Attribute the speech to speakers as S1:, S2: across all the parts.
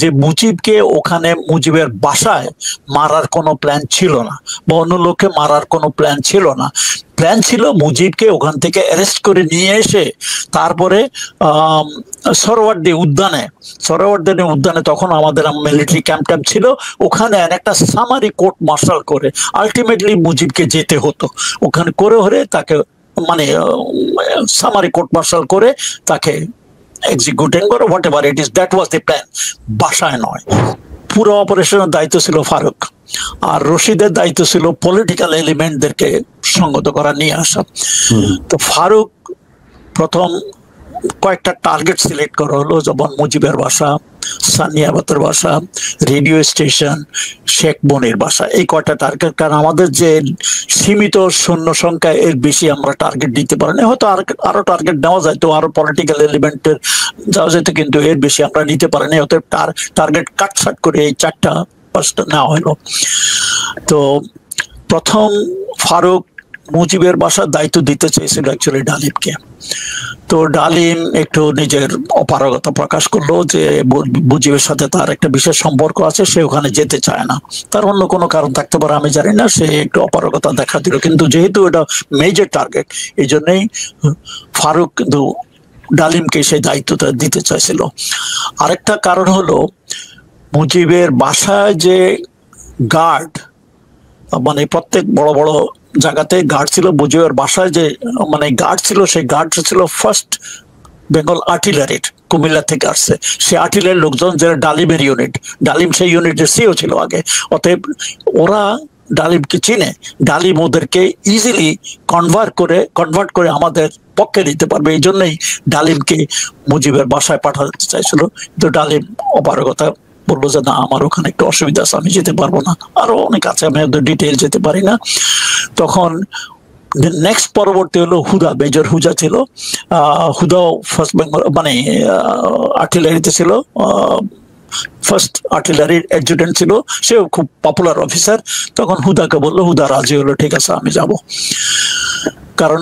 S1: যে মুজিবকে ওখানে মুজিবের বাসায় মারার কোনো প্ল্যান ছিল না, বা অন্য লোককে মারার কোনো প্ল্যান ছিল না। প্ল্যান ছিল মুজিবকে ওখান থেকে অ্যারেস্ট করে নিয়ে এসে তারপরে সরোয়ার্দী উদ্যানে তখন আমাদের মিলিটারি ক্যাম্প ছিল, ওখানে একটা সামারি কোর্ট মার্শাল করে আলটিমেটলি মুজিবকে যেতে হতো ওখানে, করে হলে তাকে মানে সামারি কোর্ট মার্শাল করে তাকে এক্সিকিউটিং করে, what ever it is, that was the plan. বাসায় নয়। পুরো অপারেশনের দায়িত্ব ছিল ফারুক, আর রশিদের দায়িত্ব ছিল পলিটিক্যাল এলিমেন্টদেরকে সঙ্গত করা, নিয়ে আসা। তো ফারুক প্রথম কয়েকটা টার্গেট সিলেক্ট করা হলো, যেমন মুজিবের বাসা, সানিয়াবাতের বাসা, রেডিও স্টেশন, শেখ মনির বাসা, এই কয়টা টার্গেট। কারণ আমাদের যে সীমিত সৈন্য সংখ্যা, এর বেশি আমরা টার্গেট দিতে পারি না। হয়তো আরো টার্গেট নেওয়া যায়, তো আরো পলিটিক্যাল এলিমেন্টের যাওয়া যেত, কিন্তু এর বেশি আমরা নিতে পারি না। অতএব টার্গেট কাটছাট করে এই 4টা নেওয়া হলো। তো প্রথম ফারুক মুজিবের বাসার দায়িত্ব দিতে চেয়েছিল অ্যাকচুয়ালি ডালিমকে। তো ডালিম একটু নিজের অপারগতা প্রকাশ করলো যে মুজিবের সাথে তার একটা বিশেষ সম্পর্ক আছে, সে ওখানে যেতে চায় না। তার অন্য কোনো কারণ থাকতে পারে, আমি জানি না। সে একটু অপারগতা দেখা দিল, কিন্তু যেহেতু এটা মেজর টার্গেট, এই জন্যই ফারুক কিন্তু ডালিমকে সেই দায়িত্বটা দিতে চাইছিল। আরেকটা কারণ হলো মুজিবের বাসায় যে গার্ড, মানে প্রত্যেক বড় বড় জায়গাতে গার্ড ছিল, মুজিবের বাসায় যে মানে গার্ড ছিল, সেই গার্ড ছিল ফার্স্ট বেঙ্গল আর্টিলারির, কুমিল্লা থেকে আসছে। সে আর্টিলারির লোকজন, যারা ডালিমের ইউনিট, ডালিম সেই ইউনিটের সিও ছিল আগে। অতএব ওরা ডালিমকে চিনে, ডালিম ওদেরকে ইজিলি কনভার্ট করে আমাদের পক্ষে নিতে পারবে। এই জন্যই ডালিমকে মুজিবের বাসায় পাঠাতে চাইছিল, কিন্তু ডালিম অপারগতা বললো যে না, আমার ওখানে একটু অসুবিধা আছে, আমি যেতে পারবো না। আরো অনেক আছে, আমি ওদের ডিটেল যেতে পারি না। তখন নেক্সট পরবর্তী হলো হুদা, মেজর হুদা ছিল। হুদাও ফার্স্ট বেঙ্গল মানে আর্টিলারিতে ছিল, ফার্স্ট আর্টিলারির অ্যাডজুটেন্ট ছিল, সেও খুব পপুলার অফিসার। তখন হুদাকে বললো, হুদা রাজি হলো, ঠিক আছে আমি যাব। কারণ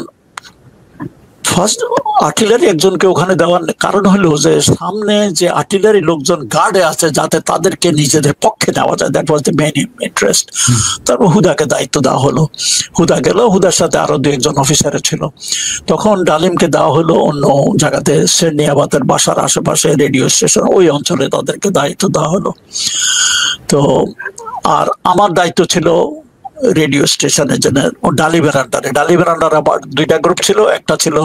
S1: ফার্স্ট আর্টিলারি একজনকে ওখানে দেওয়ার কারণ হলো যে সামনে যে আর্টিলারি লোকজন গার্ডে আছে, যাতে তাদেরকে নিজেদের পক্ষে নেওয়া যায়, that was the main interest. তারপর হুদাকে দায়িত্ব দেওয়া হলো, হুদা গেল, হুদার সাথে আরো 2-1 অফিসারে ছিল। তখন ডালিমকে দেওয়া হলো অন্য জায়গাতে, সেনিয়াবাতের বাসার আশেপাশে রেডিও স্টেশন, ওই অঞ্চলে তাদেরকে দায়িত্ব দেওয়া হলো। তো আর আমার দায়িত্ব ছিল রেডিও স্টেশনের জন্য ডালিমের আন্ডারে আবার 2টা গ্রুপ ছিল। একটা ছিল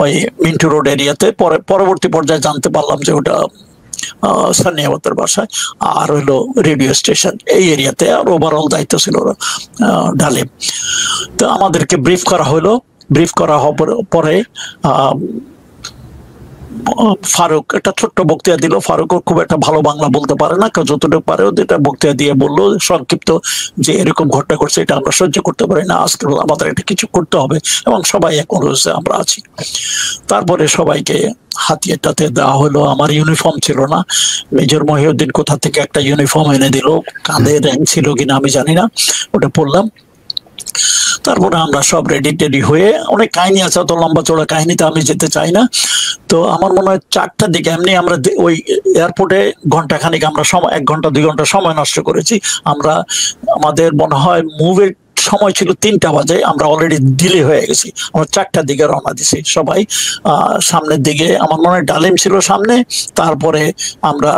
S1: ওই মিন্টু রোড এরিয়াতে, পরবর্তী পর্যায়ে জানতে পারলাম যে ওটা সানিয়াবাতের বাসায়, আর হইলো রেডিও স্টেশন এই এরিয়াতে। আর ওভারঅল দায়িত্ব ছিল ডালিম। তো আমাদেরকে ব্রিফ করা হলো। ব্রিফ করা হওয়ার পরে ফারুক একটা ছোট্ট বক্তৃতা দিল। ফারুক খুব একটা ভালো বাংলা বলতে পারে না, যতটুকু পারে ওটা বক্তৃতা দিয়ে বললো সংক্ষিপ্ত যে এরকম ঘটনা করছে, এটা আমরা সহ্য করতে পারি না, আজকে আমাদের এটা কিছু করতে হবে, এবং সবাই এখন রয়েছে, আমরা আছি। তারপরে সবাইকে হাতিয়ে টাতে দেওয়া হলো। আমার ইউনিফর্ম ছিল না, মেজর মহিউদ্দিন কোথা থেকে একটা ইউনিফর্ম এনে দিল, কাঁধে র্যাঙ্ক ছিল কিনা আমি জানি না, ওটা পড়লাম। তারপরে আমরা সব রেডি হয়ে, অনেক কাহিনী আছে, অত লম্বা চড়া কাহিনীতে আমি যেতে চাই না। তো আমার মনে হয় 4টার দিকে এমনি আমরা ওই এয়ারপোর্টে ঘন্টাখানিক আমরা 1 ঘন্টা 2 ঘন্টা সময় নষ্ট করেছি। আমরা আমাদের মনে হয় মুভের সময় ছিল 3টা বাজে, আমরা অলরেডি ডিলে হয়ে গেছি। আমরা 4টার দিকে রওনা দিছি সবাই। সামনের দিকে আমার মনে হয় ডালিম ছিল সামনে, তারপরে আমরা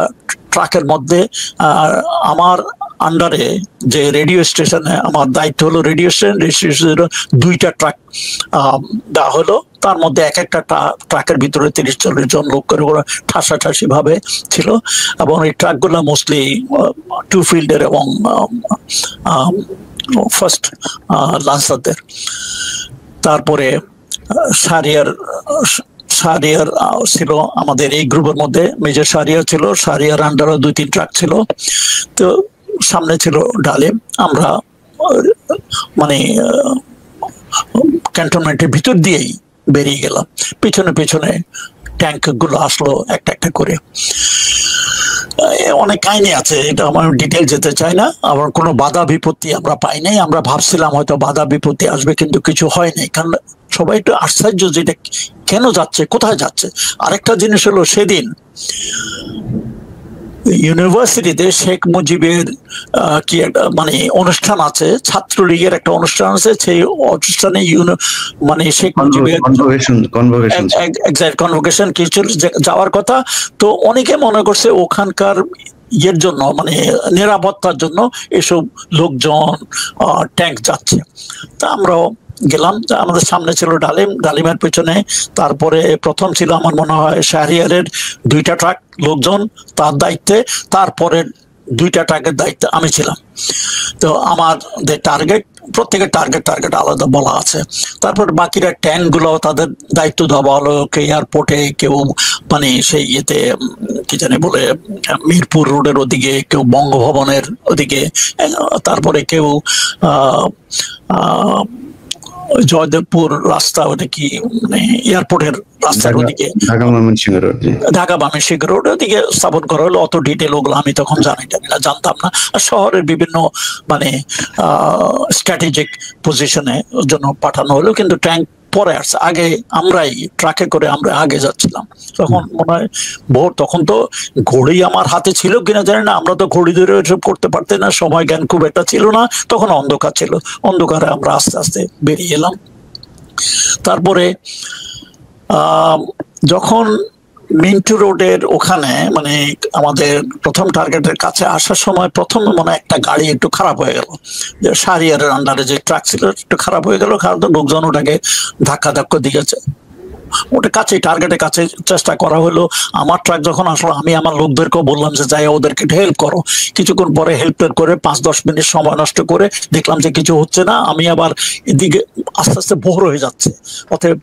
S1: ট্রাকের মধ্যে, আমার আন্ডারে যে রেডিও স্টেশনে আমার দায়িত্ব হলো, রেডিও স্টেশন 2টা ট্রাক দেওয়া হলো। তার মধ্যে এক একটা ট্রাকের ভিতরে 30-40 জন লোক করে ওরা ঠাসাঠাসি ভাবে ছিল, এবং এই ট্রাকগুলো মোস্টলি 2 ফিল্ডের এবং ফার্স্ট লান্সারদের। তারপরে শাহরিয়ার ছিল আমাদের এই গ্রুপের মধ্যে, মেজর শাহরিয়ার ছিল, শাহরিয়ার আন্ডারও 2-3 ট্রাক ছিল। তো সামনে ছিল ডালিম। আমরা মানে ক্যান্টনমেন্টের ভিতর দিয়েই বেরিয়ে গেলাম। পেছনে পেছনে ট্যাঙ্ক গুলো আসলো একটা একটা করে। অনেক কাহিনী আছে, এটা আমার ডিটেল যেতে চাই না। আবার কোনো বাধা বিপত্তি আমরা পাই নাই। আমরা ভাবছিলাম হয়তো বাধা বিপত্তি আসবে, কিন্তু কিছু হয় নাই। কারণ সবাই একটু আশ্চর্য যে এটা কেন যাচ্ছে, কোথায় যাচ্ছে। আরেকটা জিনিস হলো, সেদিন ইউনিভার্সিটিতে শেখ মুজিবের কি একটা মানে অনুষ্ঠান আছে, ছাত্রলীগের একটা অনুষ্ঠান আছে, সেই অনুষ্ঠানে মানে শেখ মুজিবের কনভোকেশন কিছু যাওয়ার কথা। তো অনেকে মনে করছে ওখানকার ইয়ের জন্য মানে নিরাপত্তার জন্য এসব লোকজন ট্যাঙ্ক যাচ্ছে। তা আমরাও গেলাম, আমাদের সামনে ছিল ডালিমের পেছনে, তারপরে প্রথম ছিল আমার মনে হয় শাহরিয়ারের 2টা ট্রাক লোকজন তার দায়িত্বে, তারপরে 2টা ট্রাকের দায়িত্বে আমি ছিলাম। তো আমাদের টার্গেট, প্রত্যেকের টার্গেট আলাদা বলা আছে। তারপর বাকিরা ট্যাঙ্ক গুলো তাদের দায়িত্ব দেওয়া হলো, কেউ এয়ারপোর্টে, কেউ মানে সেই ইয়েতে কি জানি বলে মিরপুর রোডের ওদিকে, কেউ বঙ্গভবনের ওদিকে, তারপরে কেউ জয়দেবপুর রাস্তা, ওটা কি মানে এয়ারপোর্টের রাস্তার ওদিকে, ঢাকা ময়মনসিংহ রোড ওদিকে স্থাপন করা হলো। অত ডিটেল ওগুলো আমি তখন জানতাম না। আর শহরের বিভিন্ন মানে স্ট্র্যাটেজিক পজিশনে জন্য পাঠানো হলো, কিন্তু ট্যাঙ্ক পরে আসছে। আগে আমরাই ট্রাকে করে আমরা আগে যাচ্ছিলাম। তখন মনে হয় ভোর, তখন তো ঘড়ি আমার হাতে ছিল কিনা জানি না, আমরা তো ঘড়ি ধরে এসব করতে পারতেন না, সময় জ্ঞান খুব একটা ছিল না, তখন অন্ধকার ছিল। অন্ধকারে আমরা আস্তে আস্তে বেরিয়ে এলাম। তারপরে যখন মিন্টু রোডের ওখানে মানে আমাদের প্রথম টার্গেটের কাছে আসার সময় প্রথম মনে একটা গাড়ি একটু খারাপ হয়ে গেল, যে শাহরিয়ারের আন্ডারে যে ট্রাক ছিল একটু খারাপ হয়ে গেল, কারণ লোকজন ওটাকে ধাক্কা দিয়েছে। ওটা কাছে টার্গেটের কাছে চেষ্টা করা হলো। আমার ট্রাক যখন আসলো আমি আমার লোকদেরকেও বললাম যে যাই ওদেরকে হেল্প করো। কিছুক্ষণ পরে হেল্প করে 5-10 মিনিট সময় নষ্ট করে দেখলাম যে কিছু হচ্ছে না। আমি আবার এদিকে আস্তে আস্তে ভোর হয়ে যাচ্ছে। অতএব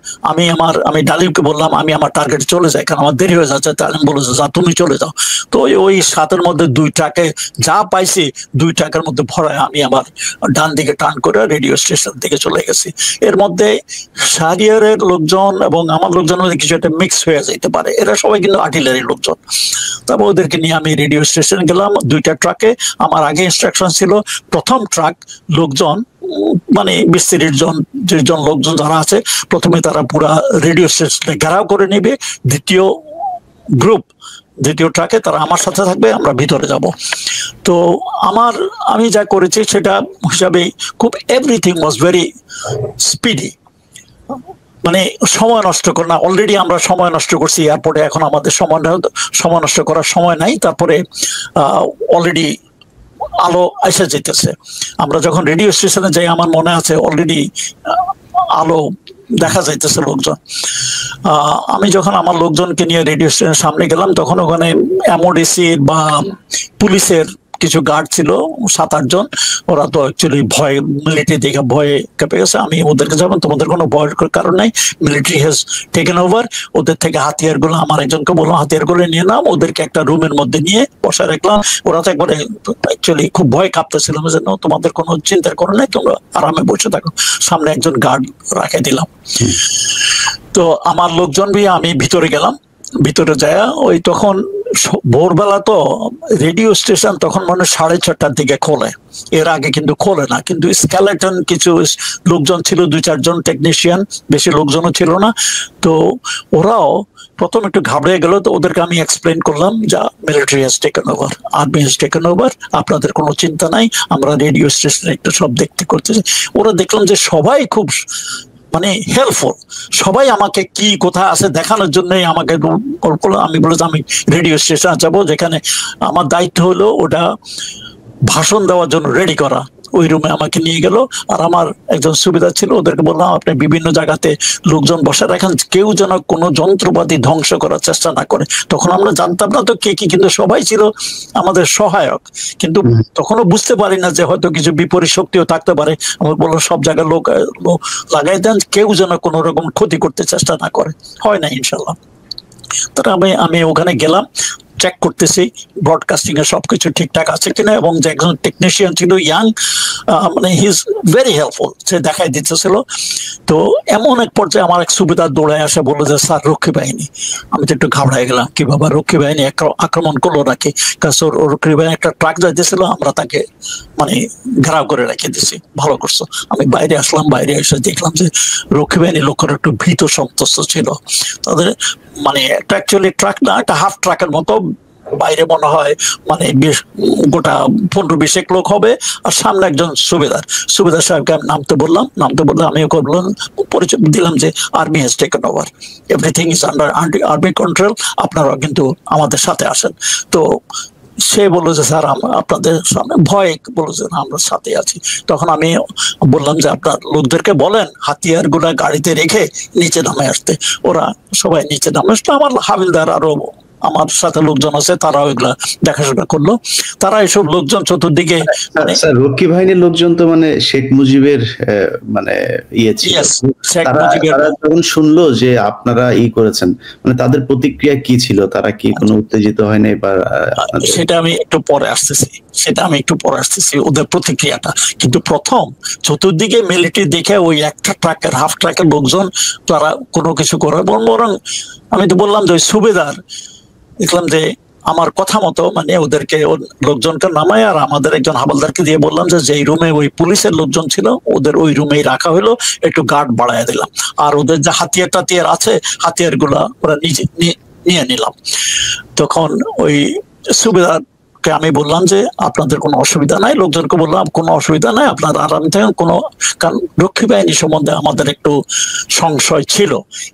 S1: আমি ডালিমকে বললাম আমি আমার টার্গেটে চলে যাই, কারণ আমার দেরি হয়ে যাচ্ছে। ডালিম বলে যা তুমি চলে যাও। তো ওই 7-এর মধ্যে 2 ট্রাকে যা পাইছি 2 ট্রাকের মধ্যে ভরায় আমি আবার ডান দিকে টার্ন করে রেডিও স্টেশন থেকে চলে গেছি। এর মধ্যে শাহরিয়ারের লোকজন এবং আমার লোকজন কিছু একটা মিক্স হয়ে যেতে পারে, এরা সবাই কিন্তু আর্টিলারি লোকজন। তারপর ওদেরকে নিয়ে আমি রেডিও স্টেশনে গেলাম 2টা ট্রাকে। আমার আগে ইনস্ট্রাকশন ছিল প্রথম ট্রাক লোকজন মানে 20-30 জন লোকজন যারা আছে, প্রথমে তারা পুরা রেডিও স্টেশনে ঘেরাও করে নেবে। দ্বিতীয় ট্রাকে তারা আমার সাথে থাকবে, আমরা ভিতরে যাব। তো আমি যা করেছি সেটা হিসাবে খুব এভরিথিং ওয়াজ ভেরি স্পিডি, মানে সময় নষ্ট কর না। অলরেডি আমরা সময় নষ্ট করছি এয়ারপোর্টে, এখন আমাদের সময় নষ্ট করার সময় নাই। তারপরে অলরেডি আলো এসে যেতেছে। আমরা যখন রেডিও স্টেশনে যাই আমার মনে আছে অলরেডি আলো দেখা যাইতেছে লোকজন। আমি যখন আমার লোকজনকে নিয়ে রেডিও স্টেশনের সামনে গেলাম তখন ওখানে এমওডিসির বা পুলিশের কিছু গার্ড ছিল 7-8 জন। ওরা তো অ্যাকচুয়ালি ভয়, মিলিটারি দেখে ভয়ে কেঁপে গেছে। আমি ওদেরকে যাবেন, তোমাদের কোনো ভয়ের কারণ নাই, মিলিটারি হ্যাজ টেকেন ওভার। ওদের থেকে হাতিয়ারগুলো আমার একজনকে বললাম হাতিয়ারগুলো নিয়ে নাম, ওদেরকে একটা রুমের মধ্যে নিয়ে বসে রাখলাম। ওরা তো একবারে অ্যাকচুয়ালি খুব ভয় কাঁপতেছিল, যে তোমাদের কোনো চিন্তার কারণ নাই, তোমরা আরামে বসে থাকো। সামনে একজন গার্ড রাখে দিলাম। তো আমার লোকজন দিয়ে আমি ভিতরে গেলাম। ভিতরে যায় ওই তখন ভোরবেলা, তো রেডিও স্টেশন তখন মনে 6:30টার দিকে খোলে, এর আগে কিন্তু খোলে না। কিন্তু স্কেলেটন কিছু লোকজন ছিল, 2-4 জন টেকনিশিয়ান, বেশি লোকজনও ছিল না। তো ওরাও প্রথম একটু ঘাবড়ে গেল। তো ওদেরকে আমি এক্সপ্লেন করলাম যা military has taken over, army has taken over, আপনাদের কোনো চিন্তা নাই, আমরা রেডিও স্টেশনে একটু সব দেখতে করতেছি। ওরা দেখলাম যে সবাই খুব মানে হেল্পফুল, সবাই আমাকে কি কোথায় আছে দেখানোর জন্যই আমাকে কল করলো। আমি বলেছি আমি রেডিও স্টেশনে যাবো, যেখানে আমার দায়িত্ব হলো ওটা ভাষণ দেওয়ার জন্য রেডি করা। ওই রুমে আমাকে নিয়ে গেল। আর আমার একজন সুবিধা ছিল, ওদেরকে বললাম আপনি বিভিন্ন জায়গাতে লোকজন বসে রাখেন, কেউ যেন কোনো যন্ত্রপাতি ধ্বংস করার চেষ্টা না করে। তখন আমরা জানতাম না তো কে কি, কিন্তু সবাই ছিল আমাদের সহায়ক। কিন্তু তখনও বুঝতে পারি না যে হয়তো কিছু বিপরীত শক্তিও থাকতে পারে। আমি বললাম সব জায়গায় লোক লাগাই দেন, কেউ যেন কোনো রকম ক্ষতি করতে চেষ্টা না করে। হয় না ইনশাল্লাহ। তারা আমি ওখানে গেলাম, চেক করতেছি ব্রডকাস্টিং এর সবকিছু ঠিকঠাক আছে কিনা, এবং যে একজন টেকনিশিয়ান ছিল ইয়াং, মানে হি ইজ ভেরি হেল্পফুল, সে দেখাই দিতেছিল। তো এমন এক পর্যায়ে আমার এক সুবিধা দৌড়ায় আসে, বললো যে স্যার রক্ষী বাহিনী। আমি তো একটু ঘাবড়াই গেলাম, কি বাবা রক্ষী বাহিনী আক্রমণ করলো নাকি? কারণ ওর রক্ষী বাহিনী একটা ট্রাক যাইতেছিল, আমরা তাকে মানে ঘেরাও করে রেখে দিছি। ভালো করছো। আমি বাইরে আসলাম, বাইরে এসে দেখলাম যে রক্ষী বাহিনীর লোকেরা একটু ভীত সন্ত্রস্ত ছিল। তাদের মানে একটা অ্যাকচুয়ালি ট্রাক না, একটা হাফ ট্রাকের মতো বাইরে মনে হয় মানে গোটা 15-20 লোক হবে, আর সামনে একজন সুবেদার সাহেবকে আমি নামতে বললাম, আমিও বললাম, পরিচয় দিলাম যে army has taken over, everything is under army control, আপনারা কিন্তু আমাদের সাথে আসেন। তো সে বললো যে স্যার আপনাদের সামনে ভয়, বললো যে আমরা সাথে আছি। তখন আমি বললাম যে আপনার লোকদেরকে বলেন হাতিয়ার গুলা গাড়িতে রেখে নিচে নামে আসতে। ওরা সবাই নিচে নামে আসতো। আমার হাবিলদার আরো আমার সাথে লোকজন আছে, তারাও এগুলা দেখাশোনা করলো। তারা এসব লোকজন চতুর্দিকে,
S2: রক্ষী বাহিনীর লোকজন তো মানে শেখ মুজিবের মানে ইয়ে ছিল, তারা যখন শুনলো যে আপনারা করেছেন, মানে তাদের প্রতিক্রিয়া কি ছিল? তারা কি কোনো উত্তেজিত হয় নাই? বা
S1: সেটা আমি একটু পরে আসতেছি ওদের প্রতিক্রিয়াটা। কিন্তু প্রথম চতুর্দিকে মিলিটারি দেখে ওই একটা ট্রাকের হাফ ট্রাকের লোকজন তারা কোনো কিছু করে, বরং আমি তো বললাম যে ওই সুবেদার দেখলাম যে আমার কথা মতো মানে ওদেরকে লোকজনকে নামায় আর আমাদের একজন হাবলদারকে দিয়ে বললাম যে যেই রুমে ওই পুলিশের লোকজন ছিল ওদের ওই রুমেই রাখা হলো, একটু গার্ড বাড়ায় দিলাম, আর ওদের যে হাতিয়ার আছে হাতিয়ার গুলা ওরা নিয়ে নিলাম। তখন ওই সুবেদারকে আমি বললাম যে আপনাদের কোনো অসুবিধা নাই, লোকজনকে বললাম কোনো অসুবিধা নাই, আপনারা আরাম থাকেন। কারণ রক্ষী বাহিনী সম্বন্ধে আমাদের একটু সংশয় ছিল,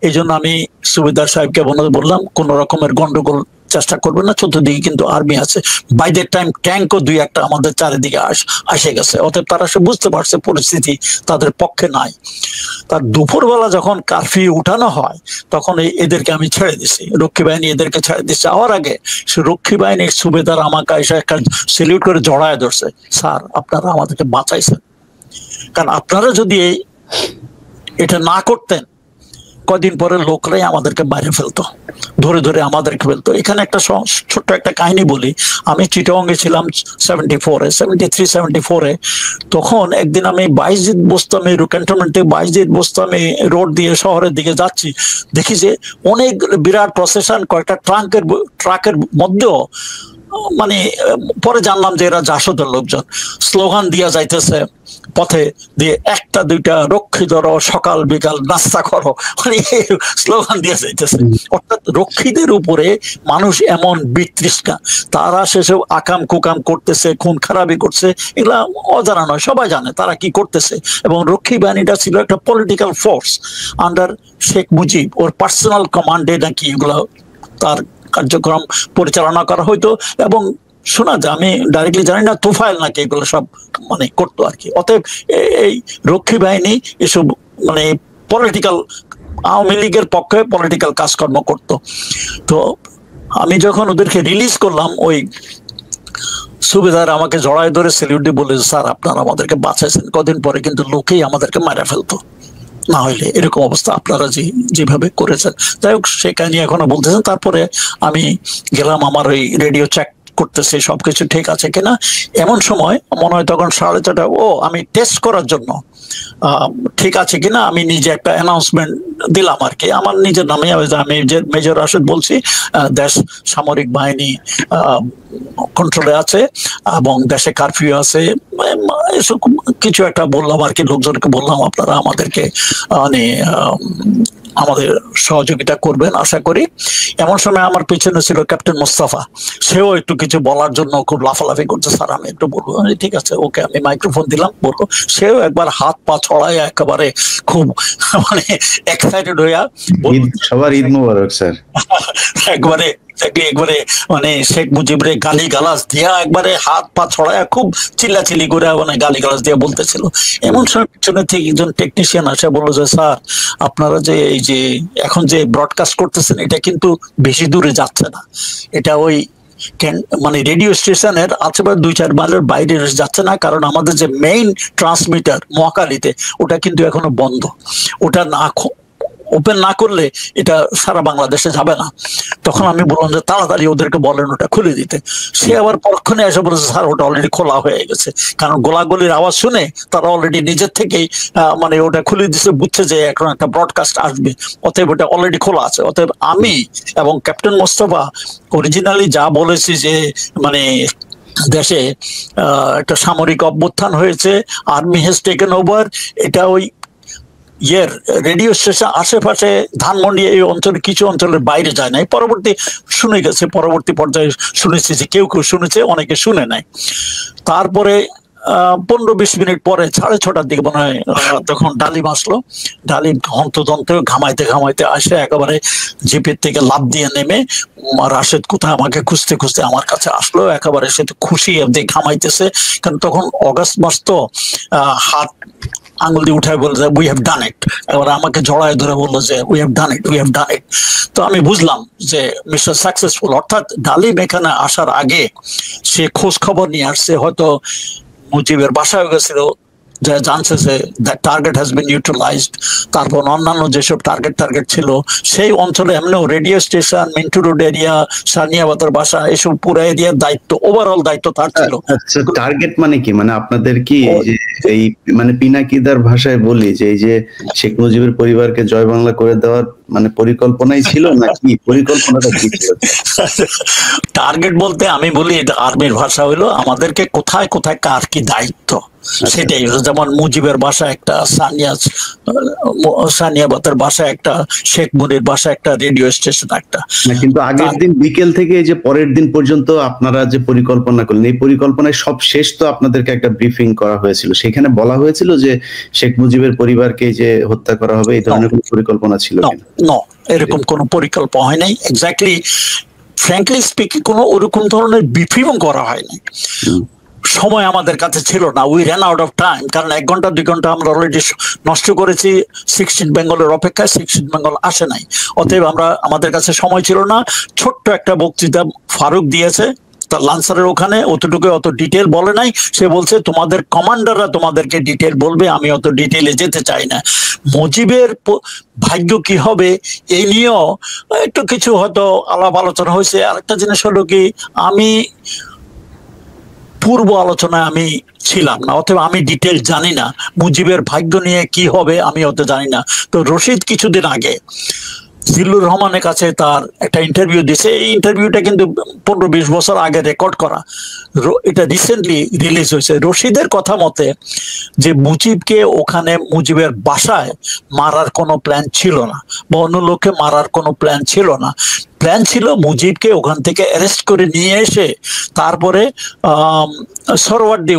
S1: এই জন্য আমি সুবেদার সাহেবকে বললাম কোন রকমের গন্ডগোল চেষ্টা করবেন না, চতুর্দিকে কিন্তু আর্মি আছে। বাই দ্যাট টাইম ট্যাঙ্কও 2-1টা আমাদের চারিদিকে আসে গেছে, অতএব তারা সে বুঝতে পারছে পরিস্থিতি তাদের পক্ষে নাই। তার দুপুরবেলা যখন কারফিউ উঠানো হয় তখন এদেরকে আমি ছেড়ে দিছি, রক্ষী বাহিনী এদেরকে ছেড়ে দিচ্ছে। যাওয়ার আগে সে রক্ষী বাহিনীর সুবেদার আমাকে এসে একটা সেলিউট করে জড়ায় ধরছে, স্যার আপনারা আমাদেরকে বাঁচাইছেন, কারণ আপনারা যদি এটা না করতেন কদিন পরে লোকরাই আমাদেরকে বাইরে ফেলতো, ধরে আমাদেরকে ফেলতো। এখানে একটা ছোট্ট একটা কাহিনী বলি। আমি চিটাগংয়ে ছিলাম 73-74-এ। তখন একদিন আমি বাইজিদ বোস্তামি ক্যান্টনমেন্টে বাইজিদ বোস্তামি রোড দিয়ে শহরের দিকে যাচ্ছি, দেখি যে অনেক বিরাট প্রসেশন কয়েকটা ট্রাকের মধ্যেও, মানে পরে জানলাম যে এরা জাসদের লোকজন, স্লোগান দিয়া যাইতেছে পথে দিয়ে, 1-2টা রক্ষী ধরো, সকাল বিকাল নাস্তা করো, মানে স্লোগান দিয়ে যাইতেছে। অর্থাৎ রক্ষীদের উপরে মানুষ এমন বিতৃষ্ণা, তারা সেসব আকাম কুকাম করতেছে, খুন খারাপি করছে, এগুলা অজানা নয়, সবাই জানে তারা কি করতেছে। এবং রক্ষী বাহিনীটা ছিল একটা political force under Sheikh Mujib, ওর পার্সোনাল কমান্ডে নাকি এগুলো তার কার্যক্রম পরিচালনা করা হইতো। এবং শোনা যায়, আমি ডাইরেক্টলি জানি না, তোফায়েল নাকি এগুলো সব মানে করতো আর কি। অতএব এই রক্ষী বাহিনী এসব মানে পলিটিক্যাল, আওয়ামী লীগের পক্ষে পলিটিক্যাল কাজকর্ম করতো। তো আমি যখন ওদেরকে রিলিজ করলাম, ওই সুবেদার আমাকে জড়ায় ধরে সেলিউট দিয়ে বলে, স্যার আপনারা আমাদেরকে বাঁচাইছেন, কদিন পরে কিন্তু লোকেই আমাদেরকে মারা ফেলতো, না হইলে এরকম অবস্থা আপনারা যেভাবে করেছেন। যাই হোক, সে কাহিনী এখনো বলতেছেন। তারপরে আমি গেলাম, আমার ওই রেডিও চেক করতেছে সবকিছু ঠিক আছে কিনা। এমন সময় মনে হয় তখন 4:30, আমি টেস্ট করার জন্য ঠিক আছে কিনা আমি নিজে একটা অ্যানাউন্সমেন্ট দিলাম আর কি, আমার নিজের নামে। আমি মেজর রাশেদ বলছি, দেশ সামরিক বাহিনী কন্ট্রোলে আছে এবং দেশে কারফিউ আছে, এসব কিছু একটা বললাম আর কি। লোকজনকে বললাম আপনারা আমাদেরকে মানে আমাদের সহযোগিতা করবেন আশা করি। এমন সময় আমার পিছনে ছিল ক্যাপ্টেন মোস্তফা, সেও একটু কিছু বলার জন্য খুব লাফালাফি করছে, স্যার আমি একটু বলবো। ঠিক আছে, ওকে আমি মাইক্রোফোন দিলাম, বলবো। সেও একবার হাত পা ছড়ায় একেবারে খুব মানে এক্সাইটেড হইয়া,
S2: সবার ঈদ মোবারক স্যার,
S1: একবারে মানে শেখ মুজিবরে গালি গালাজ দিয়া একবারে হাত পা ছড়ায় খুব চিল্লাচিল্লি করে মানে গালি গালাজ দিয়া বলতেছিল। এমন সময় পিছনে থেকে একজন টেকনিশিয়ান আসে বললো যে, স্যার আপনারা যে এই যে এখন যে ব্রডকাস্ট করতেছেন এটা কিন্তু বেশি দূরে যাচ্ছে না, এটা ওই মানে রেডিও স্টেশনের আশেপাশে 2-4 মাইলের বাইরে যাচ্ছে না, কারণ আমাদের যে মেইন ট্রান্সমিটার মহাকালীতে ওটা কিন্তু এখনো বন্ধ, ওটা না ওপেন না করলে এটা সারা বাংলাদেশে যাবে না। তখন আমি বললাম যে তাড়াতাড়ি ওদেরকে বলেন ওটা খুলে দিতে। সে আবার পরক্ষণে এসে বলেছে, স্যার ওটা অলরেডি খোলা হয়ে গেছে, কারণ গোলাগুলির আওয়াজ শুনে তারা অলরেডি নিজের থেকেই মানে ওটা খুলে দিচ্ছে, বুঝছে যে এখন একটা ব্রডকাস্ট আসবে, অতএব ওটা অলরেডি খোলা আছে। অতএব আমি এবং ক্যাপ্টেন মোস্তফা অরিজিনালি যা বলেছি যে মানে দেশে একটা সামরিক অভ্যুত্থান হয়েছে, আর্মি হ্যাজ টেকেন ওভার, এটা ওই ইয়ের রেডিও স্টেশন আশেপাশে ধানমন্ডি এই অঞ্চলে কিছু অঞ্চলের বাইরে যায় নাই, পরবর্তী শুনে গেছে, পরবর্তী পর্যায়ে শুনেছি যে কেউ কেউ শুনেছে, অনেকে শুনে নাই। তারপরে 15-20 মিনিট পরে 6:30টার দিকে মনে হয় তখন ডালিম আসলো। ডালিম হন্তদন্ত ঘামাইতে ঘামাইতে আসে একেবারে জিপের থেকে লাফ দিয়ে নেমে রাশেদ কোথায় আমাকে খুঁজতে খুঁজতে আমার কাছে আসলো। একেবারে সে তো খুশি ঘামাইতেছে, কারণ তখন অগাস্ট মাস তো, হাত আঙুল দিয়ে উঠায় বলছে উই হ্যাভ ডান ইট। এবার আমাকে জড়ায় ধরে বললো যে we have done it, we have done it. তো আমি বুঝলাম যে মিস্টার সাকসেসফুল, অর্থাৎ ডালিম এখানে আসার আগে সে খোঁজ খবর নিয়ে আসছে, হয়তো মুজিবের বাসায় গেছিল, যা জানছে যে that target has been neutralised. তারপর অন্যান্য যেসব টার্গেট ছিল সেই অঞ্চলে এমনিও radio station, Mintu road area, সানিয়াবাতের বাসা, এসব পুরো এরিয়ার দায়িত্ব, ওভারঅল দায়িত্ব তার ছিল।
S2: আচ্ছা, টার্গেট মানে কি? মানে আপনাদের কি এই মানে পিনাকিদার ভাষায় বলি যে এই যে শেখ মুজিবের পরিবারকে জয় বাংলা করে দেওয়ার মানে পরিকল্পনাই ছিল নাকি? পরিকল্পনাটা কি ছিল?
S1: টার্গেট বলতে আমি বলি এটা আর্মির ভাষা হইলো আমাদেরকে কোথায় কোথায় কার কি দায়িত্ব সেটাই। যেমন মুজিবের বাসা একটা, সানিয়াবাতের বাসা একটা, শেখ মুনির বাসা একটা, রেডিও স্টেশন একটা।
S2: কিন্তু আগের দিন বিকেল থেকে যে পরের দিন পর্যন্ত আপনারা যে পরিকল্পনা করলেন, এই পরিকল্পনায় সব শেষ তো আপনাদেরকে একটা ব্রিফিং করা হয়েছিল, সেখানে বলা হয়েছিল যে শেখ মুজিবের পরিবারকে যে হত্যা করা হবে, এই ধরনের কোনো পরিকল্পনা ছিল কিনা?
S1: না, এরকম কোনো পরিকল্পনা হয় নাই। এক্স্যাক্টলি ফ্র্যাঙ্কলি স্পিকিং কোনো ওরকম ধরনের ব্রিফিংও করা হয়নি। সময় আমাদের কাছে ছিল না, we ran out of time. কারণ 1 ঘন্টা 2 ঘন্টা আমরা অলরেডি নষ্ট করেছি 16 বেঙ্গলের অপেক্ষায়, 16 বেঙ্গল আসে নাই। অতএব আমাদের কাছে সময় ছিল না। ছোট্ট একটা বক্তৃতা ফারুক দিয়েছে তার লান্সারের ওখানে, অতটুকু অত ডিটেল বলে নাই। সে বলছে তোমাদের কমান্ডাররা তোমাদেরকে ডিটেল বলবে, আমি অত ডিটেলে যেতে চাই না। মুজিবের ভাগ্য কি হবে এই নিয়েও একটু কিছু হয়তো আলাপ আলোচনা হয়েছে। আরেকটা জিনিস হলো কি, আমি পূর্ব আলোচনায় আমি ছিলাম না, অথবা আমি ডিটেল জানি না মুজিবের ভাগ্য নিয়ে কি হবে, আমি অত জানি না। তো রশিদ কিছুদিন আগে জিল্লুর রহমানের কাছে তার একটা ইন্টারভিউ দিছে। এই ইন্টারভিউটা কিন্তু 15-20 বছর আগে রেকর্ড করা, এটা রিসেন্টলি রিলিজ হয়েছে। রশিদের কথা মতে যে মুজিবকে ওখানে মুজিবের বাসায় মারার কোনো প্ল্যান ছিল না, বা অন্য লোককে মারার কোনো প্ল্যান ছিল না। প্ল্যান ছিল মুজিবকে ওখান থেকে অ্যারেস্ট করে নিয়ে এসে তারপরে সরোয়ার্দী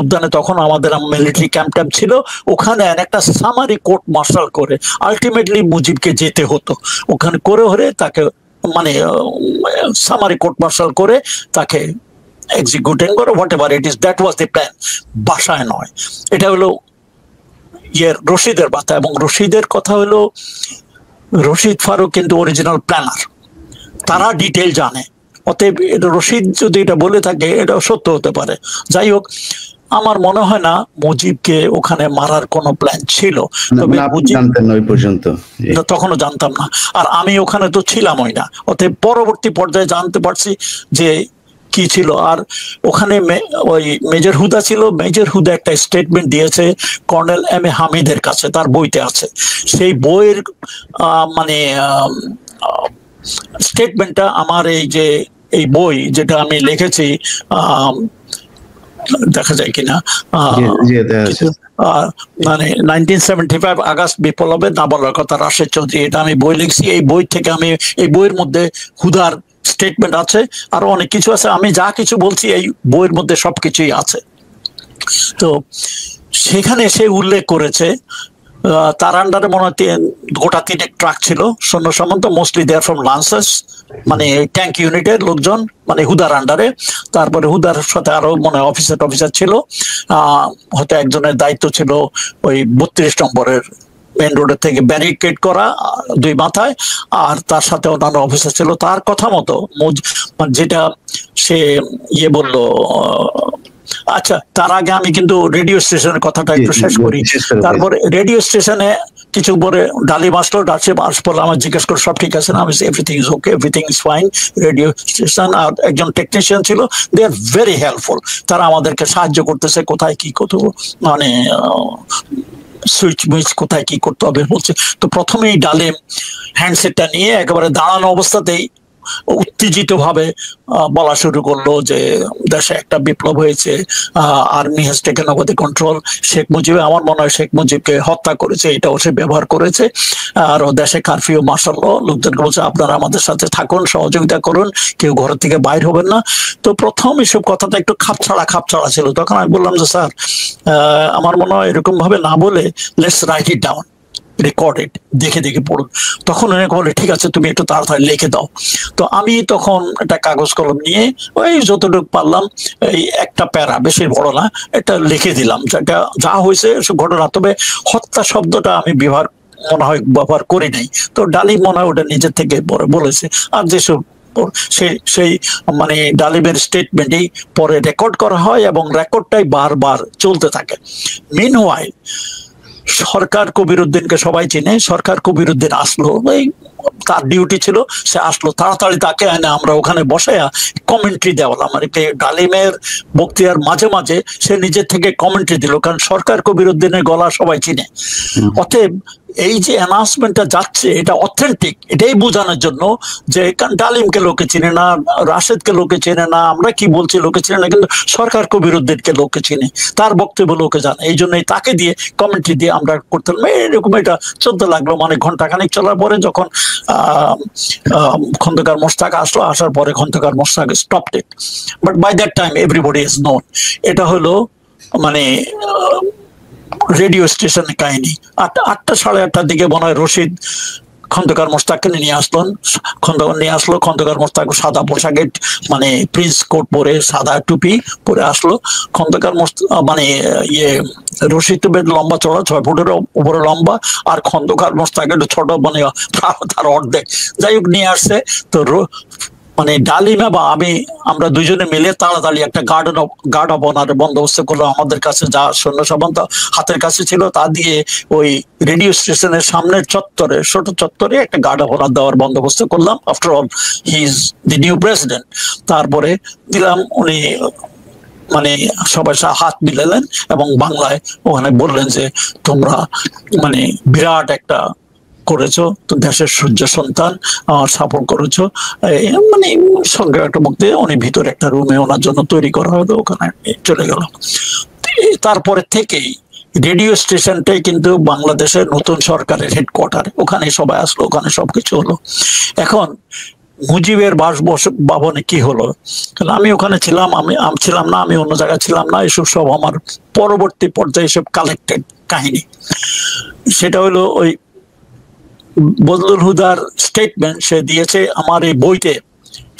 S1: উদ্যানে তখন আমাদের মিলিটারি ক্যাম্প ছিল, ওখানে একটা সামারি কোর্ট মার্শাল করে আলটিমেটলি মুজিবকে যেতে হতো। ওখানে করে হলে তাকে মানে সামারি কোর্ট মার্শাল করে তাকে এক্সিকিউটিং করে, what ever it is, that was the plan, বাসায় নয়। এটা হলো রশিদের কথা। এবং রশিদের কথা হলো রশিদ ফারুক কিন্তু অরিজিনাল প্ল্যানার, তারা ডিটেল জানে। অতএব রশিদ যদি এটা বলে থাকে এটা সত্য হতে পারে। যাই হোক, আমার মনে হয় না মুজিবকে ওখানে মারার কোনো প্ল্যান ছিল। তবে তখনও জানতাম না, আর আমি ওখানে তো ছিলামই না। অতএব পরবর্তী পর্যায়ে জানতে পারছি যে কি ছিল। আর ওখানে ওই মেজর হুদা ছিল, মেজর হুদা একটা স্টেটমেন্ট দিয়েছে কর্নেল এম এ হামিদের কাছে, তার বইতে আছে। সেই বইয়ের মানে স্টেটমেন্টটা আমার এই বই যেটা আমি লিখেছি, দেখা যায় কিনা, মানে 1975 আগস্ট বিপ্লবে না বলার কথা রাশেদ চৌধুরী, এটা আমি বই লিখছি। এই বই থেকে আমি এই বইয়ের মধ্যে হুদার স্টেটমেন্ট আছে, আরো অনেক কিছু আছে। আমি যা কিছু বলছি এই বইয়ের মধ্যে সবকিছুই আছে। তো সেখানে সে উল্লেখ করেছে তার আন্ডারে মনে হয় গোটা 3 ট্রাক ছিল সৈন্য সামন্ত, মোস্টলি দেয়ার ফ্রম লান্সার্স, মানে ট্যাঙ্ক ইউনিটের লোকজন, মানে হুদার আন্ডারে। তারপরে হুদার সাথে আরো মনে হয় অফিসার ছিল, হয়তো একজনের দায়িত্ব ছিল ওই 32 নম্বরের মেন রোডের থেকে ব্যারিকেড করা 2 মাথায়, আর তার সাথে অন্যান্য অফিসার ছিল। তার কথা মতো যেটা সে বললো। আচ্ছা, তার আগে আমি কিন্তু রেডিও স্টেশনের কথাটা একটু শেষ করি। তারপরে রেডিও স্টেশনে কিছু পরে ডালিম আসলো, আমার জিজ্ঞেস করে সব ঠিক আছে না, আমি everything is okay, everything is fine. Radio station আর একজন টেকনিশিয়ান ছিল, দে আর ভেরি হেল্পফুল। তারা আমাদেরকে সাহায্য করতেছে, কোথায় কি করতে, মানে সুইচ কোথায় কি করতে হবে বলছে। তো প্রথমেই ডালিম হ্যান্ডসেটটা নিয়ে একেবারে দাঁড়ানো অবস্থাতেই উত্তেজিত ভাবে বলা শুরু করলো যে দেশে একটা বিপ্লব হয়েছে, army has taken over the control, Sheikh Mujib, আমার মনে হয় শেখ মুজিবকে হত্যা করেছে, এটাও সে ব্যবহার করেছে। আর দেশে কারফিউ মার্শাল ল, লোকজনকে বলছে আপনারা আমাদের সাথে থাকুন, সহযোগিতা করুন, কেউ ঘর থেকে বাইর হবেন না। তো প্রথম এসব কথাটা একটু খাপছাড়া ছিল। তখন আমি বললাম যে স্যার আমার মনে হয় এরকম ভাবে না বলে let's write it down, recorded, দেখে পড়ুন। তখন উনি বলে ঠিক আছে তুমি একটু তাড়াতাড়ি লিখে দাও। তো আমি তখন একটা কাগজ কলম নিয়ে ওই যতটুকু পারলাম এই একটা প্যারা, বেশি বড় না, এটা লিখে দিলাম যেটা যা হয়েছে সব ঘটনা। তবে হত্যা শব্দটা আমি ব্যবহার করি নাই। তো ডালিম মনে হয় ওটা নিজের থেকে বলেছে। আর যেসব সেই মানে ডালিমের স্টেটমেন্টই পরে রেকর্ড করা হয় এবং রেকর্ডটাই বারবার চলতে থাকে। মিনওয়াইল সরকার কবিরউদ্দিনকে সবাই চিনে, সরকার কবিরউদ্দিন আসলো, এই তার ডিউটি ছিল, সে আসলো তাড়াতাড়ি, তাকে এনে আমরা ওখানে বসাইয়া কমেন্ট্রি দেওয়ালাম। আর কি ডালিমের বক্তৃতার মাঝে মাঝে সে নিজের থেকে কমেন্ট্রি দিল, কারণ সরকার কবিরউদ্দিনের গলা সবাই চিনে। অতএব এই যে অ্যানাউন্সমেন্টটা যাচ্ছে এটা অথেন্টিক, এটাই বোঝানোর জন্য যে কারণ ডালিমকে লোকে চিনে না, রাশেদকে লোকে চেনে না, আমরা কি বলছি লোকে চিনে না, কিন্তু সরকার কবিরউদ্দিনকে লোকে চিনে, তার বক্তব্য লোকে জানে। এই জন্যই তাকে দিয়ে কমেন্ট্রি দিয়ে আমরা করতাম। এরকম এটা চলতে লাগলো, মানে ঘন্টাখানিক চলার পরে যখন খন্দকার মোশতাক আসলো, আসার পরে Khondaker Mostaq stopped it, but by that time everybody is known. এটা হলো মানে রেডিও স্টেশনের কাহিনী। 8টা সাড়ে 8টার দিকে মনে হয় রশিদ খন্দকার মোশতাককে নিয়ে আসলো, খন্দকার মোশতাক সাদা পোশাকে, মানে প্রিন্স কোট পরে, সাদা টুপি পরে আসলো। খন্দকার মানে রশিদ তো বেশ লম্বা চড়া, 6 ফুটের উপরে লম্বা, আর খন্দকার মোশতাক একটু ছোট, মানে তার অর্ধেক। যাই হোক নিয়ে আসছে। তো মানে ডালিমা বা আমরা দুইজনে মিলে তাড়াতাড়ি একটা গার্ড অফ অনারের বন্দোবস্ত করলো। আমাদের কাছে যা সৈন্য সামন্ত হাতের কাছে ছিল তা দিয়ে ওই রেডিও স্টেশনের সামনের চত্বরে, ছোট চত্বরে একটা গার্ড অফ অনার দেওয়ার বন্দোবস্ত করলাম। After all he is the new president. তারপরে দিলাম, উনি মানে সবাই হাত মিলালেন এবং বাংলায় ওখানে বললেন যে তোমরা মানে বিরাট একটা করেছো, তো দেশের সূর্য সন্তান সাপোর্ট করেছো, মানে সঙ্গে একটা বক্তৃতা। উনি ভিতরে একটা রুমে ওনার জন্য তৈরি করা হলো, ওখানে চলে গেল। তারপরে থেকেই রেডিও স্টেশনটাই কিন্তু বাংলাদেশের নতুন সরকারের হেডকোয়ার্টার, ওখানে সবাই আসলো, ওখানে সবকিছু হলো। এখন মুজিবের বাসভবনে কি হলো, আমি ওখানে ছিলাম, আমি ছিলাম না, আমি অন্য জায়গায় ছিলাম না, এসব সব আমার পরবর্তী পর্যায়ে সব কালেক্টেড কাহিনী। সেটা হলো ওই বজলুল হুদার স্টেটমেন্ট সে দিয়েছে আমার এই বইতে,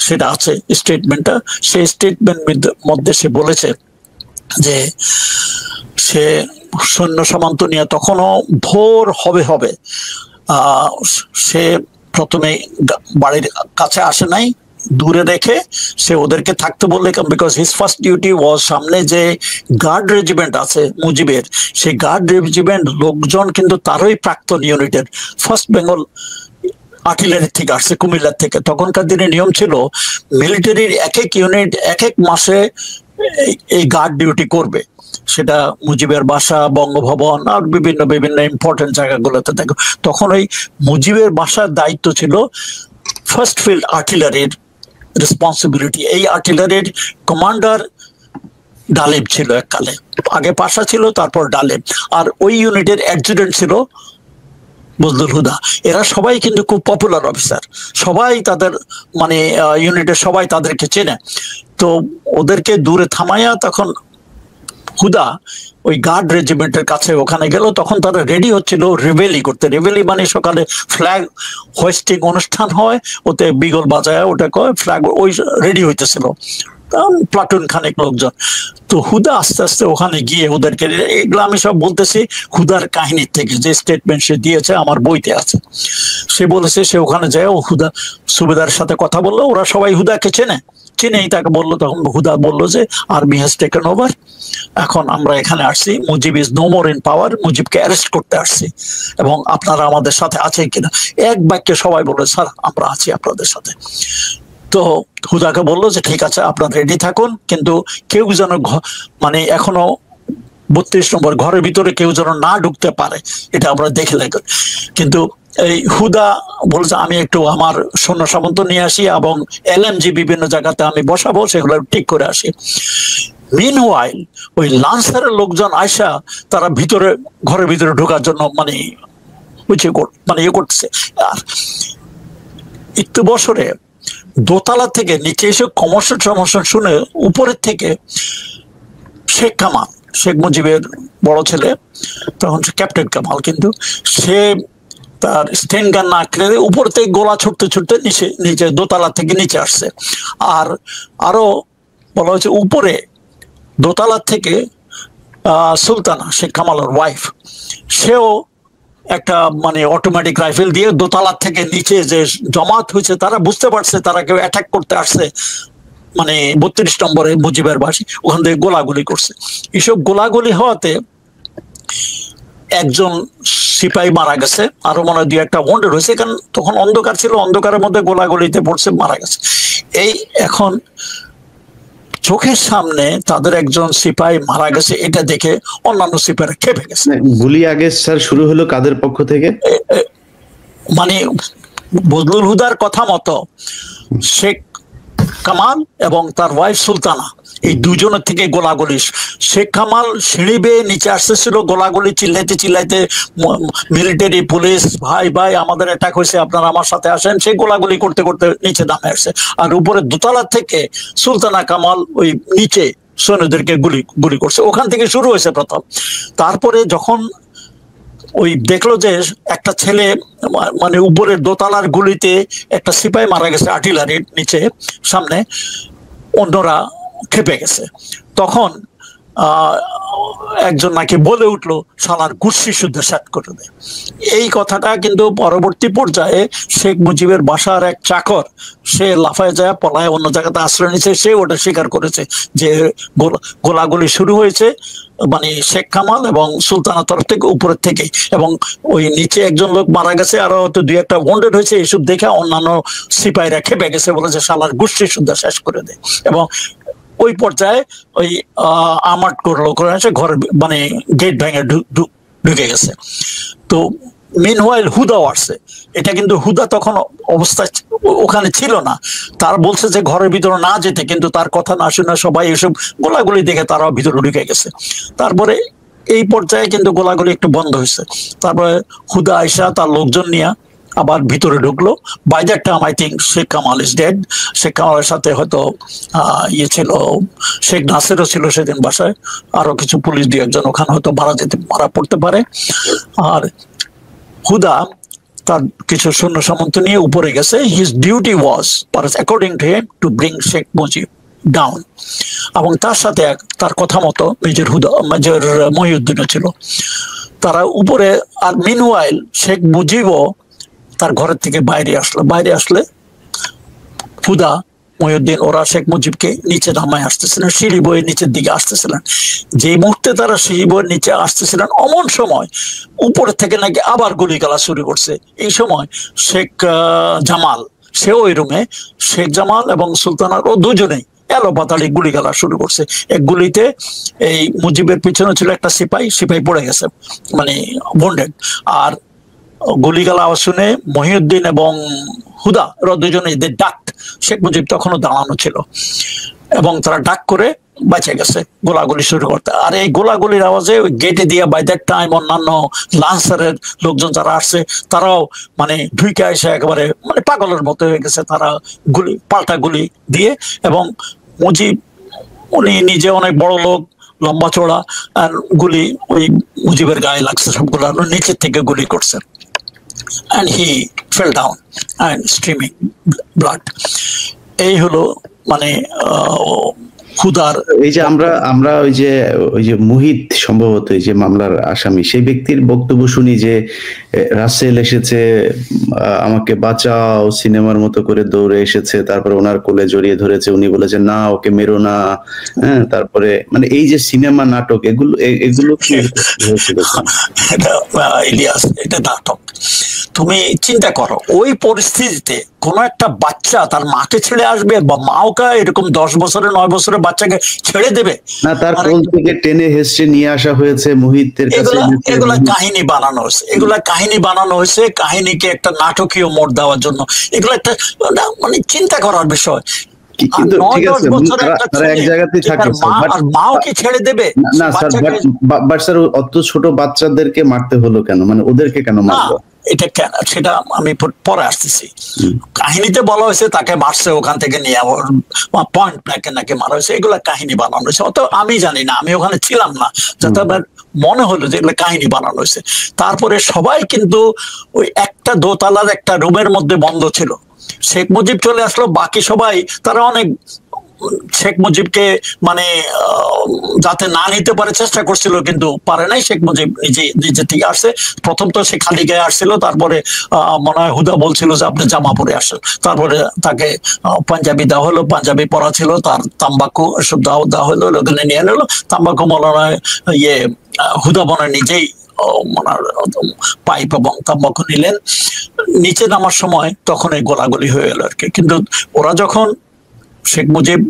S1: সেটা আছে স্টেটমেন্টটা। সেই স্টেটমেন্ট মধ্যে সে বলেছে যে সে সৈন্য সামন্ত নিয়ে তখনও ভোর হবে সে প্রথমে বাড়ির কাছে আসে নাই, দূরে রেখে সে ওদেরকে থাকতে বললে, বিকজ হিজ ফার্স্ট ডিউটি ওয়াজ সামনে যে গার্ড রেজিমেন্ট আছে মুজিবের, সেই গার্ড রেজিমেন্ট লোকজন কিন্তু তারই প্রাক্তন ইউনিটের, ফার্স্ট বেঙ্গল আর্টিলারি থেকে আসছে, কুমিল্লার থেকে। তখনকার দিনে নিয়ম ছিল মিলিটারির এক এক ইউনিট এক এক মাসে এই গার্ড ডিউটি করবে। সেটা মুজিবের বাসা, বঙ্গভবন আর বিভিন্ন ইম্পর্টেন্ট জায়গাগুলোতে দেখো। তখন ওই মুজিবের বাসার দায়িত্ব ছিল ফার্স্ট ফিল্ড আর্টিলারির রেসপন্সিবিলিটি। এই আর্টিলারির কমান্ডার ডালিম ছিল এককালে, আগে পাশা ছিল, তারপর ডালিম। আর ওই ইউনিটের অ্যাডজুটেন্ট ছিল বজলুল হুদা। এরা সবাই কিন্তু খুব পপুলার অফিসার, সবাই তাদের মানে ইউনিটের সবাই তাদেরকে চেনে। তো ওদেরকে দূরে থামাইয়া তখন হুদা ওই গার্ড রেজিমেন্টের কাছে ওখানে গেল। তখন তারা রেডি হচ্ছিল রেভেলি করতে। রেভেলি মানে সকালে ফ্ল্যাগ হোয়েস্টিং অনুষ্ঠান হয়, ওতে বিগল বাজায়, ওটা কয় ফ্ল্যাগ, ওই রেডি হইতেছিল প্লাটুন খানেক লোকজন। তো হুদা আস্তে আস্তে ওখানে গিয়ে ওদেরকে, এগুলো আমি সব বলতেছি হুদার কাহিনীর থেকে, যে স্টেটমেন্ট সে দিয়েছে আমার বইতে আছে। সে বলেছে সে ওখানে যায়, ও হুদা সুবেদারের সাথে কথা বললো, ওরা সবাই হুদাকে চিনেই তাকে বললো। তখন হুদা বললো যে আর্মি হ্যাজ টেকেন ওভার, এখন আমরা এখানে আসছি, Mujib is no more in power, মুজিবকে অ্যারেস্ট করতে আসছি এবং আপনারা আমাদের সাথে আছেন কিনা। এক বাক্যে সবাই বললো স্যার আমরা আছি আপনাদের সাথে। তো হুদাকে বললো যে ঠিক আছে আপনারা রেডি থাকুন, কিন্তু কেউ যেন মানে এখনো 32 নম্বর ঘরের ভিতরে কেউ যেন না ঢুকতে পারে, এটা আমরা দেখে লাগবে। কিন্তু এই হুদা বলছে আমি একটু আমার সৈন্য সামন্ত নিয়ে আসি এবং LMG বিভিন্ন জায়গাতে আমি বসাবো, সেগুলো ঠিক করে আসি। মিনওয়াইল ওই লান্সারের লোকজন আয়সা তারা ভিতরে ঘরের ভিতরে ঢোকার জন্য মানে ইয়ে করতেছে। আর একটু বছরে দোতলা থেকে নিচে এসে কমর্শন শুনে উপরের থেকে শেখ কামাল, শেখ মুজিবের বড় ছেলে, তখন ক্যাপ্টেন কামাল, কিন্তু সে তার স্টেন গান না খেলে উপর থেকে গোলা ছুটতে ছুটতে নিচে দোতলা থেকে নিচে আসছে। আর আরো বলা হয়েছে উপরে দোতলা থেকে সুলতানা, শেখ কামালের ওয়াইফ, সেও একটা মানে অটোমেটিক রাইফেল দিয়ে দোতলা থেকে নিচে যে জমাত হয়েছে তারা বুঝতে পারছে তারা কেউ অ্যাটাক করতে আসছে, মানে 32 নম্বরে মুজিবের বাসী, ওখান থেকে গোলাগুলি করছে। এসব গোলাগুলি হওয়াতে একজন সিপাহী মারা গেছে, আরো মনে হয় 2-1টা ওয়ান্ডেড হয়েছে, কারণ তখন অন্ধকার ছিল, অন্ধকারের মধ্যে গোলাগুলিতে পড়ছে, মারা গেছে। এই এখন চোখের সামনে তাদের একজন সিপাহী মারা গেছে, এটা দেখে অন্যান্য সিপাহীরা খেপে গেছে।
S2: গুলি আগে স্যার শুরু হলো কাদের পক্ষ থেকে?
S1: মানে বজলুল হুদার কথা মতো শেখ কামাল এবং তার ওয়াইফ সুলতানা, এই দুজনের থেকে গোলাগুলি। শেখ কামাল সিঁড়ি বেয়ে নিচে আসতেছিল, গোলাগুলি চিল্লাইতে চিল্লাইতে মিলিটারি পুলিশ, ভাই ভাই আমাদের অ্যাটাক হয়েছে, আপনারা আমার সাথে আসেন, সেই গোলাগুলি করতে করতে নিচে নামে আসছে। আর উপরে দোতলা থেকে সুলতানা কামাল ওই নিচে সৈন্যদেরকে গুলি করছে, ওখান থেকে শুরু হয়েছে প্রথম। তারপরে যখন ওই দেখলো যে একটা ছেলে মানে উপরের দোতলার গুলিতে একটা সিপাহী মারা গেছে আর্টিলারির নিচে সামনে, অন্যরা খেপে গেছে। তখন একজন নাকি বলে উঠলো শালার গুষ্টি শুদ্ধ শেষ করে দেয়। এই কথাটা কিন্তু পরবর্তী পর্যায়ে শেখ মুজিবের বাসার এক চাকর, সে লাফায় যায় পলায় অন্য জায়গাতে আশ্রয় নিয়েছে, সে ওটা স্বীকার করেছে যে গোলাগুলি শুরু হয়েছে মানে শেখ কামাল এবং সুলতানার তরফ থেকে, উপরের থেকে, এবং ওই নিচে একজন লোক মারা গেছে, আরো হয়তো 2-1টা ওয়ান্ডেড হয়েছে। এইসব দেখে অন্যান্য সিপাহীরা খেপে গেছে, বলেছে শালার গুষ্টি শুদ্ধ শেষ করে দেয়। এবং ওই পর্যায়ে ওই আমাট করলো, করে ঘরের মানে গেট ভেঙে ঢুকে গেছে। তো মিনওয়াইল হুদাও আসছে। এটা কিন্তু হুদা তখন অবস্থা ওখানে ছিল না, তার বলছে যে ঘরের ভিতরে না যেতে, কিন্তু তার কথা না শুনে সবাই এসব গোলাগুলি দেখে তারাও ভিতরে ঢুকে গেছে। তারপরে এই পর্যায়ে কিন্তু গোলাগুলি একটু বন্ধ হয়েছে। তারপরে হুদা আয়সা তার লোকজন নিয়ে আবার ভিতরে ঢুকলো। By that time I think Sheikh Kamal is dead. Sheikh কামালের সাথে হয়তো ইয়ে ছিল, শেখ নাসিরও ছিল সেদিন বাসায়, আরো কিছু পুলিশ 2-1জন ওখানে হয়তো মারা পড়তে পারে। আর হুদা তার কিছু সৈন্য সামন্ত নিয়ে উপরে গেছে। His duty was according to him to bring Sheikh Mujib down, এবং তার সাথে তার কথা মতো মেজর মহিউদ্দিনও ছিল, তারা উপরে। আর মিনওয়াইল শেখ মুজিবও তার ঘরের থেকে বাইরে আসলে হুদা, মহিউদ্দিন ওরা শেখ মুজিবকে নিচে নামায় আসতেছিলেন, সিঁড়ি বয়ে নিচের দিকে আসতেছিলেন। যে মুহূর্তে তারা সিঁড়ি বয়ে নিচে আসতেছিলেন, অমন সময় উপরে থেকে নাকি আবার গুলি গালা শুরু করছে। এই সময় শেখ জামাল, সেও ওই রুমে, শেখ জামাল এবং সুলতানার ও দুজনেই এলো পাতাড়ি গুলি গালা শুরু করছে। এক গুলিতে এই মুজিবের পিছনে ছিল একটা সিপাহী পড়ে গেছে, মানে বন্ডেড। আর গুলিগালা আওয়াজ শুনে মহিউদ্দিন এবং হুদা ওরা দুজনে ডাক, শেখ মুজিব তখনও দাঁড়ানো ছিল, এবং তারা ডাক করে বেঁচে গেছে গোলাগুলি শুরু করতে। আর এই গোলাগুলির আওয়াজে গেটে দিয়ে বাই দ্যাট টাইম অন্যান্য লান্সারের লোকজন যারা আসছে তারাও মানে ঢুকে এসে একেবারে মানে পাগলের মতো হয়ে গেছে, তারা পাল্টা গুলি দিয়ে। এবং মুজিব উনি নিজে অনেক বড় লোক, লম্বা চড়া, আর গুলি ওই মুজিবের গায়ে লাগছে সবগুলো, নিচের থেকে গুলি করছে। And he fell down and streaming blood. এই হলো মানে হুদার।
S2: এই যে আমরা ওই যে মুহিত সম্ভবত এই যে মামলার আসামি, সেই ব্যক্তির বক্তব্য শুনি যে রাসেল এসেছে আমাকে বাঁচাও, সিনেমার মতো করে দৌড়ে এসেছে, তারপরে ওনার কোলে জড়িয়ে ধরেছে, উনি বলেছে না ওকে মেরো না। হ্যাঁ, তারপরে মানে এই যে সিনেমা নাটক এগুলো কি হয়েছিল?
S1: ইলিয়াস, এটা নাটক। তুমি চিন্তা করো ওই পরিস্থিতিতে কোন একটা বাচ্চা তার মাকে ছেড়ে আসবে, বা মাওকে এরকম 10 বছরের 9 বছরের বাচ্চাকে ছেড়ে দেবে
S2: না? তার কোল থেকে টেনে হেসড়ে নিয়ে আসা হয়েছে মুহিতের কাছে।
S1: এগুলা কাহিনী বানানো হয়েছে, এগুলা কাহিনী বানানো হয়েছে, কাহিনীকে একটা নাটকীয় মোড় দেওয়ার জন্য। এগুলো একটা মানে চিন্তা করার বিষয়।
S2: কিন্তু ঠিক আছে, তারা এক জায়গাতেই থাকে,
S1: মাও কি ছেড়ে দেবে?
S2: না স্যার, বাট স্যার অত ছোট বাচ্চাদেরকে মারতে হলো কেন? মানে ওদেরকে কেন মারলো?
S1: এটা কেন সেটা আমি পরে আসতেছি। কাহিনীতে বলা হয়েছে তাকে মারছে, ওখান থেকে নিয়ে পয়েন্ট ব্ল্যাঙ্কে নাকি মারা হয়েছে। এগুলা কাহিনী বানানো হয়েছে, অত আমি জানি না, আমি ওখানে ছিলাম না, যাতে আমার মনে হলো যে এগুলো কাহিনী বানানো হয়েছে। তারপরে সবাই কিন্তু ওই একটা দোতলার একটা রুমের মধ্যে বন্ধ ছিল। শেখ মুজিব চলে আসলো, বাকি সবাই তারা অনেক শেখ মুজিবকে মানে যাতে না নিতে পারে চেষ্টা করছিল, কিন্তু পারে নাই। শেখ মুজিব নিজে থেকে আসছে। প্রথম তো সে খালি গায়ে আসছিল, তারপরে মনে হয় হুদা বলছিল যে আপনি জামা পরে আসেন। তারপরে তাকে পাঞ্জাবি দেওয়া হলো, পাঞ্জাবি পরা ছিল, তার তাম্বাকু এসব দেওয়া হলো, ওখানে নিয়ে নিলো তাম্বাকু। মনে হয় হুদা মনে নিজেই পাইপ এবং তাম্বাকু নিলেন। নিচে নামার সময় তখন এই গোলাগুলি হয়ে গেল আর কি। কিন্তু ওরা যখন শেখ মুজিব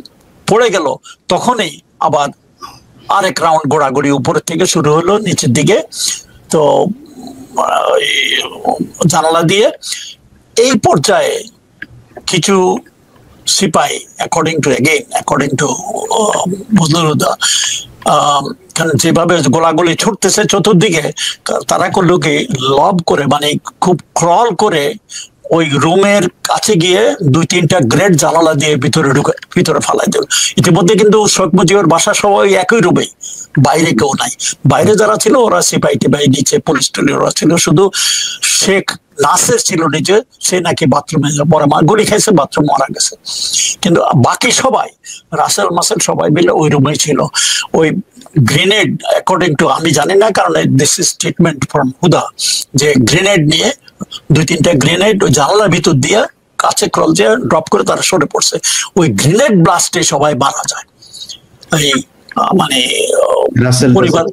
S1: পড়ে গেল তখনই আবার আরেক রাউন্ড গোড়াগড়ি উপরের থেকে শুরু হলো নিচের দিকে, তো জানালা দিয়ে। এই পর্যায়ে কিছু সিপাহী অ্যাকর্ডিং টু বদরুদ্দা যেভাবে গোলাগুলি ছুটতেছে চতুর্দিকে, তারা করলো কি লব করে মানে খুব ক্রল করে ওই রুমের কাছে গিয়ে 2-3টা গ্রেড জানালা দিয়ে ভিতরে ফালাই দিল। ইতিমধ্যে কিন্তু শেখ মুজিবের বাসা সবাই একই রুমে, বাইরে কেউ নাই। বাইরে যারা ছিল ওরা সিপাহী টিপাহী, নিচে পুলিশ টুলি ওরা ছিল। শুধু শেখ নাসের ছিল নিচে, সে নাকি বাথরুমে পরে গুলি খাইছে, বাথরুম মারা গেছে। কিন্তু বাকি সবাই রাসেল মাসেল সবাই মিলে ওই রুমে ছিল। ওই গ্রেনেড অ্যাকর্ডিং টু, আমি জানি না কারণ দিস ইজ স্টেটমেন্ট ফ্রম হুদা, যে গ্রেনেড নিয়ে 2-3টা গ্রেনেড ওই জানালার ভিতর দিয়ে কাছে ক্রল দিয়ে ড্রপ করে তারা সরে পড়ছে। ওই গ্রেনেড ব্লাস্টে সবাই মারা যায়। এই মানে পরিবার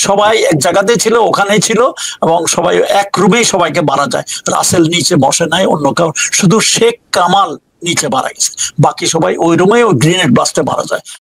S1: সবাই এক জায়গাতে ছিল, ওখানেই ছিল, এবং সবাই এক রুমেই সবাইকে মারা যায়। রাসেল নিচে বসে নাই, অন্য কাউ, শুধু শেখ কামাল নিচে মারা গেছে, বাকি সবাই ওই রুমে ওই গ্রেনেড ব্লাস্টে মারা যায়।